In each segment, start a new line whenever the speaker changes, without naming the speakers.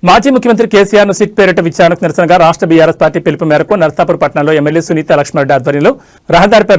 మాజీ ముఖ్యమంత్రి కేసీఆర్ ను సిట్ పేరిట విచారణకు నిరసనగా రాష్ట్ర బీఆర్ఎస్ పార్టీ పిలుపు మేరకు నర్సాపూర్ పట్టణంలో ఎమ్మెల్యే సునీత లక్ష్మారెడ్డి ఆధ్వర్యంలో రహదారిపై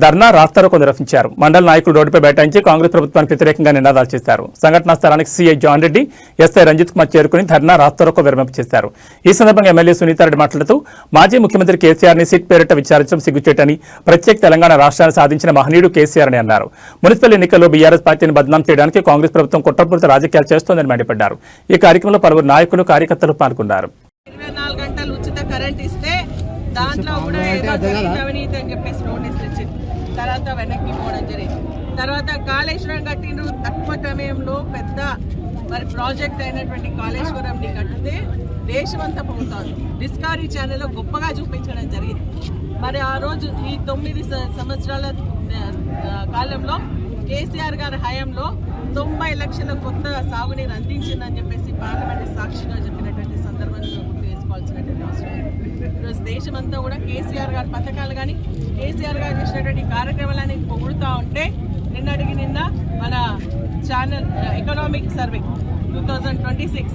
ధర్నా రాస్తారోకో నిర్వహించారు. మండల నాయకులు రోడ్డుపై బైఠాయించి కాంగ్రెస్ ప్రభుత్వానికి వ్యతిరేకంగా నినాదాలు చేశారు. సంఘటనా స్థలానికి CI John Reddy, SI Ranjith Kumar చేరుకుని ధర్నా రాస్తారోకో విరమింపు చేశారు. ఈ సందర్భంగా ఎమ్మెల్యే సునీతారెడ్డి మాట్లాడుతూ మాజీ ముఖ్యమంత్రి కేసీఆర్ ని సిట్ పేరిట విచారించడం సిగ్గుచేటని, ప్రత్యేక తెలంగాణ రాష్ట్రాన్ని సాధించిన మహనీయుడు కేసీఆర్ అని అన్నారు. మున్సిపల్ ఎన్నికల్లో బీఆర్ఎస్ పార్టీని బదనాం చేయడానికి కాంగ్రెస్ ప్రభుత్వం కుట్రపూరిత రాజకీయాలు చేస్తోందని మండిపడ్డారు. ఈ కార్యక్రమంలో పలువురు నాయకులు, కార్యకర్తలు పాల్గొన్నారు.
24 గంటలు ఉచిత కరెంట్ ఇస్తే దాంట్లో కూడా అవినీతి అని చెప్పేసి నోటీస్ ఇచ్చింది. తర్వాత వెనక్కి పోవడం జరిగింది. తర్వాత కాళేశ్వరం కట్టిన తక్కువ సమయంలో పెద్ద ప్రాజెక్ట్ అయినటువంటి కాళేశ్వరంని కట్టితే దేశమంతా పొందుతుంది. డిస్కవరీ ఛానల్లో గొప్పగా చూపించడం జరిగింది. ఆ రోజు ఈ 9 సంవత్సరాల కాలంలో కేసీఆర్ గారి హయాంలో 90 లక్షల కొత్త సాగునీరు అందించిందని చెప్పేసి పార్లమెంట్ సాక్షిగా చెప్పినటువంటి సందర్భాన్ని గుర్తు చేసుకోవాల్సినటువంటి అవసరం. ఈరోజు దేశమంతా కూడా కేసీఆర్ గారి పథకాలు కానీ కేసీఆర్ గారు చేసినటువంటి కార్యక్రమాలని పొగుడుతూ ఉంటే నిన్న మన ఛానల్ ఎకనామిక్ సర్వే 2026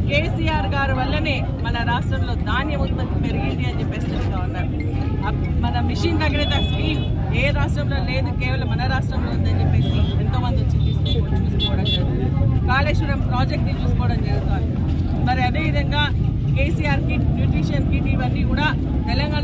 కేసీఆర్ గారి వల్లనే మన రాష్ట్రంలో ధాన్యం ఉత్పత్తి పెరిగింది అని చెప్పేసి చెప్తా ఉన్నారు. మన మిషన్ తగినంత స్కీమ్ ఏ రాష్ట్రంలో లేదు, కేవలం మన రాష్ట్రంలో ఉందని చెప్పేసి ఎంతోమంది వచ్చి చూసుకోవడం జరుగుతుంది. కాళేశ్వరం ప్రాజెక్ట్ని చూసుకోవడం జరుగుతుంది. అదేవిధంగా కేసీఆర్ కిట్, న్యూట్రిషన్ కిట్ ఇవన్నీ కూడా తెలంగాణ